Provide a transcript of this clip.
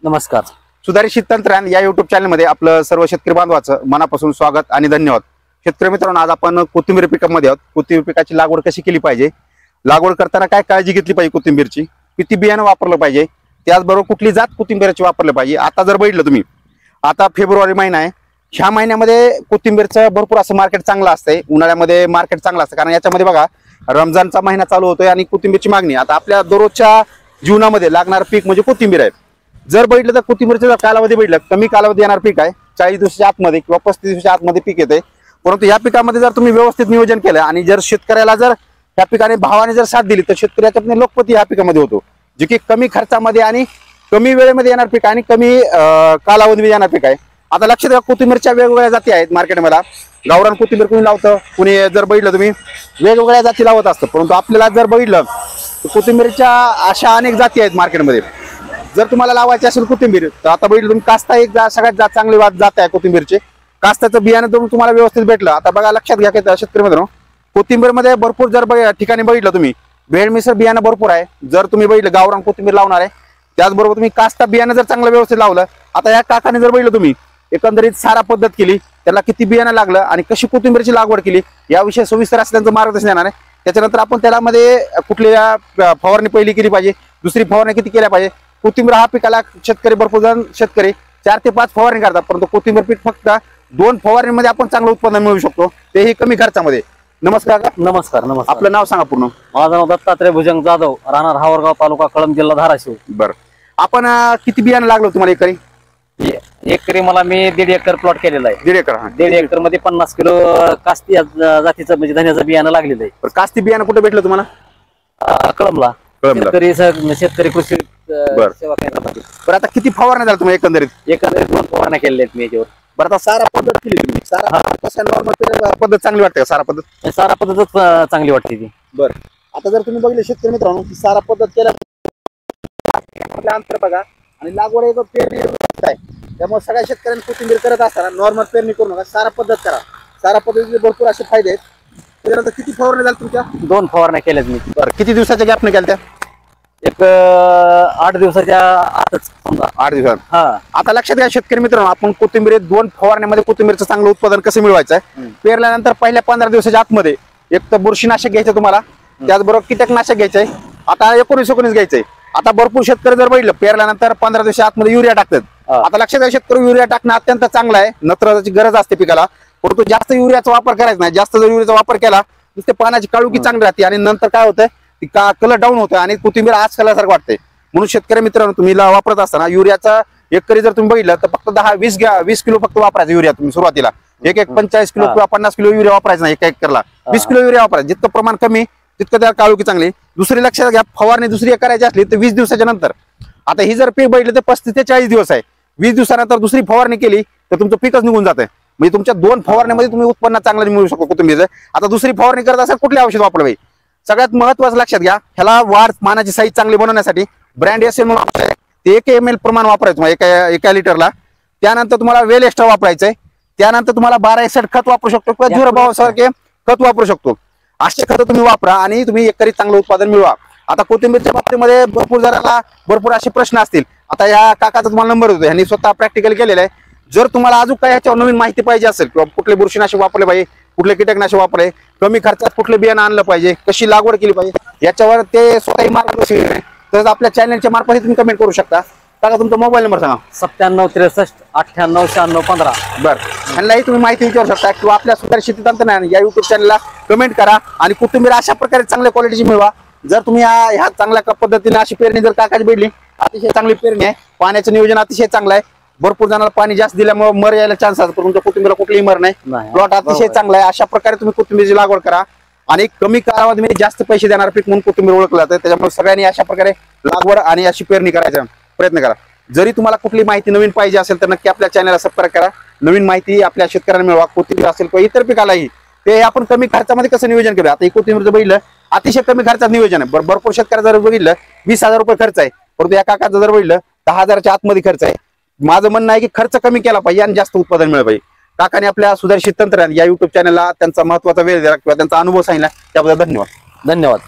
नमस्कार. सुधारित तंत्रज्ञान या युट्यूब चॅनलमध्ये आपलं सर्व शेतकरी बांधवाचं मनापासून स्वागत आणि धन्यवाद. शेतकरी मित्रांनो, आज आपण कोथिंबीर पिकामध्ये आहोत. कोथिंबीर पिकाची लागवड कशी केली पाहिजे, लागवड करताना काय काळजी घेतली पाहिजे, कोथिंबीरची किती बियाणं वापरलं पाहिजे, त्याचबरोबर कुठली जात कोथिंबीरची वापरलं पाहिजे. आता जर बघितलं तुम्ही, आता फेब्रुवारी महिना आहे. ह्या महिन्यामध्ये कोथिंबीरचं भरपूर असं मार्केट चांगलं असतंय. उन्हाळ्यामध्ये मार्केट चांगलं असतं, कारण याच्यामध्ये बघा रमजानचा महिना चालू होतोय आणि कोथिंबीरची मागणी. आता आपल्या दररोजच्या जीवनामध्ये लागणार पीक म्हणजे कोथिंबीर आहे. जर बघितलं तर कोथिंबीरचा कालावधी बघितलं, कमी कालावधी येणार पीक आहे. 40 दिवसाच्या आतमध्ये किंवा 35 दिवसाच्या आतमध्ये पीक येते. परंतु या पिकामध्ये जर तुम्ही व्यवस्थित नियोजन केलं आणि जर शेतकऱ्याला जर या पिकाने भावाने जर साथ दिली तर शेतकऱ्याच्या लोकपती या पिकामध्ये होतो, जे की कमी खर्चामध्ये आणि कमी वेळेमध्ये येणार पीक आणि कमी कालावधीमध्ये येणार पीक आहे. आता लक्षात घ्या, कोथिंबीरच्या वेगवेगळ्या जाती आहेत मार्केटमध्ये. गावरान कोथिंबीर कोणी लावतं, कुणी जर बघितलं तुम्ही वेगवेगळ्या जाती लावत असतं. परंतु आपल्याला जर बघितलं तर कोथिंबीरच्या अशा अनेक जाती आहेत मार्केटमध्ये. जर तुम्हाला लावायची असेल कोथिंबीर तर आता बघितलं तुम्ही, कास्ता एक सगळ्यात चांगली जात आहे कोथिंबीरची. कास्ताचं बियाणं जर तुम्हाला व्यवस्थित भेटलं, आता बघा लक्षात घ्या की शेतकरी मित्रांनो, कोथिंबीरमध्ये भरपूर जर ठिकाणी बघितलं तुम्ही भेळ मिसळ बियाणं भरपूर आहे. जर तुम्ही बघितलं गावरान कोथिंबीर लावणार आहे, त्याचबरोबर तुम्ही कास्ता बियाणं जर चांगलं व्यवस्थित लावलं. आता या काकाने जर बघितलं तुम्ही एकंदरीत सारा पद्धत केली, त्याला किती बियाणं लागलं आणि कशी कोथिंबीरची लागवड केली याविषयी सविस्तर असं त्यांचं मार्गदर्शन येणार आहे. त्याच्यानंतर आपण त्याला मध्ये कुठल्या फवारणी पहिली केली पाहिजे, दुसरी फवारणी किती केल्या पाहिजे. कोथिंबीर हा पिकाला शेतकरी भरपूर जण शेतकरी 4 ते 5 फवारणी करतात, परंतु कोथिंबीर पीक फक्त 2 फवारणीमध्ये आपण चांगलं उत्पादन मिळवू शकतो, तेही कमी खर्चामध्ये. नमस्कार. नमस्कार. नमस्कार. आपलं नाव सांगा पूर्ण. माझं नाव दत्तात्रय भुजंग जाधव, राहणार हावरगाव, तालुका कळंब, जिल्हा धाराशिव. बरं, आपण किती बियाणं लागलं तुम्हाला एकरी? एकरी मला मी 1.5 एकर प्लॉट केलेला आहे. 1.5 एकर. 1.5 एकर मध्ये 50 किलो कास्ती जातीचं म्हणजे धन्याचं बियाणं लागलेलं आहे. कास्ती बियाणं कुठे भेटलं तुम्हाला? कळंबला. शेतकरी कृषी सेवा केंद्रामध्ये. बरं, आता किती फवारण्या झाल्या तुम्ही एकंदरीत? 2 फवारण्या केलेल्या आहेत मी याच्यावर. बरं, आता सारा पद्धत केली तुम्ही. सारा कसं नॉर्मल पद्धत चांगली वाटते का? सारा पद्धतच चांगली वाटते ती. बरं, आता जर तुम्ही बघितलं शेतकरी मित्रांनो, की सारा पद्धत केल्या अंतर बघा आणि लागवड एक पेरणी आहे. त्यामुळे सगळ्या शेतकऱ्यांनी कोथिंबीर करत असताना नॉर्मल पेरणी करू नका, सारा पद्धत करा. सारा पद्धतीचे भरपूर असे फायदे आहेत. त्याच्यानंतर किती फवारण्या झाल्या तुमच्या? 2 फवारण्या केल्यात मी. बरं, किती दिवसाच्या गॅपने केल्या त्या? एक 8 दिवसाच्या आतच. 8 दिवसात. हा. आता लक्षात घ्या शेतकरी मित्रांनो, आपण कोथिंबीर 2 फवारण्यामध्ये कोथिंबीरचं चांगलं उत्पादन कसं मिळवायचं आहे. पेरल्यानंतर पहिल्या 15 दिवसाच्या आतमध्ये एक तर बुरशीनाशक घ्यायचं तुम्हाला, त्याचबरोबर कीटकनाशक घ्यायचंय. आता 19 घ्यायचंय. आता भरपूर शेतकरी जर बघितलं पेरल्यानंतर 15 दिवसाच्या आतमध्ये युरिया टाकतात. आता लक्षात घ्या शेतकरी, युरिया टाकणं अत्यंत चांगलं आहे. नत्राची गरज असते पिकाला, परंतु जास्त युरियाचा वापर करायचा नाही. जास्त जर युरियाचा वापर केला नुसते पानाची काळुकी चांगली राहते आणि नंतर काय होतंय, ती कलर डाऊन होतं आणि कोथिंबीर आज कलरसारखं वाटते. म्हणून शेतकरी मित्रांनो, तुम्ही वापरत असताना युरियाचा एकरी जर तुम्ही बघितलं तर फक्त 10-20 किलो फक्त वापरायचं युरिया. तुम्ही सुरुवातीला 45 किलो किंवा 50 किलो युरिया वापरायचं नाही. 1 एकरला 20 किलो युरिया वापरायचं. जितकं प्रमाण कमी तितकं त्या काळुकी चांगली. दुसरी लक्षात घ्या, फवारणी दुसरी करायची असली तर 20 दिवसाच्या नंतर. आता ही जर पीक बघितलं तर 35 ते 40 दिवस आहे. 20 दिवसानंतर दुसरी फवारणी केली तर तुमचं पीकच निघून जातं. म्हणजे तुमच्या 2 फवारण्यामध्ये तुम्ही उत्पन्न चांगलं मिळू शकतो कोथिंबीरचं. आता दुसरी फवारणी करत असेल कुठले औषध वापरलं पाहिजे? सगळ्यात महत्वाचं लक्षात घ्या, ह्याला वाढ पानाची साईज चांगली बनवण्यासाठी ब्रँड एस म्हणून ते 1 ml प्रमाण वापरायचं एका लिटरला. त्यानंतर तुम्हाला वेल एक्स्ट्रा वापरायचंय. त्यानंतर तुम्हाला 1261 खत वापरू शकतो किंवा झुरभाव सारखे खत वापरू शकतो. असे खत तुम्ही वापरा आणि तुम्ही एकरी चांगलं उत्पादन मिळवा. आता कोथिंबीरच्या बाबतीमध्ये भरपूर जणांना भरपूर असे प्रश्न असतील. आता या काकाचा तुम्हाला नंबर होतो, यांनी स्वतः प्रॅक्टिकल केलेला आहे. जर तुम्हाला अजून काय याच्यावर नवीन माहिती पाहिजे असेल किंवा कुठले बुरशीनाशक वापरले पाहिजे, कुठले कीटकनाशक वापरले, कमी खर्चात कुठले बियाणं आणलं पाहिजे, कशी लागवड केली पाहिजे, याच्यावर ते स्वतःही मार्गदर्शन आहे. तर आपल्या चॅनलच्या मार्फत तुम्ही कमेंट करू शकता. काका तुमचा मोबाईल नंबर सांगा. 97 63 98 96 15. बरं, ह्यांनाही तुम्ही माहिती विचारू शकता किंवा आपल्या सुधारित शेती तंत्रज्ञान या युट्यूब चॅनलला कमेंट करा आणि कोथिंबीर अशा प्रकारे चांगल्या क्वालिटीची मिळवा. जर तुम्ही ह्या चांगल्या पद्धतीने अशी पेरणी जर काकाची भेटली, अतिशय चांगली पेरणी आहे. पाण्याचं नियोजन अतिशय चांगलं आहे. भरपूर जणांना पाणी जास्त दिल्यामुळे मर यायला चान्स असतो, तुमच्या कोथिंबीरला कुठलीही मर नाही. प्लॉट अतिशय चांगला आहे. अशा प्रकारे तुम्ही कोथिंबीरची लागवड करा आणि कमी कालावधीमध्ये जास्त पैसे देणार पीक म्हणून कोथिंबीर ओळखलं जातं. त्याच्यामुळे सगळ्यांनी अशा प्रकारे लागवड आणि अशी पेरणी करायचा प्रयत्न करा. जरी तुम्हाला कुठली माहिती नवीन पाहिजे असेल तर नक्की आपल्या चॅनलला सबस्क्राईब करा. नवीन माहिती आपल्या शेतकऱ्यांना मिळवा. कोथिंबीर असेल किंवा इतर पिकालाही ते आपण कमी खर्चामध्ये कसं नियोजन करूया. आता कोथिंबीरचं बघितलं अतिशय कमी खर्चात नियोजन आहे. भरपूर शेतकऱ्याचं जर बघितलं 20,000 रुपये खर्च आहे, परंतु या काकाचं जर बघितलं 10,000च्या आतमध्ये खर्च आहे. माझं म्हणणं आहे की खर्च कमी केला पाहिजे आणि जास्त उत्पादन मिळालं पाहिजे. काकाने आपल्या सुधारित तंत्रज्ञान या युट्यूब चॅनलला त्यांचा महत्वाचा वेळ दिला किंवा त्यांचा अनुभव सांगितला, त्याबद्दल धन्यवाद. धन्यवाद.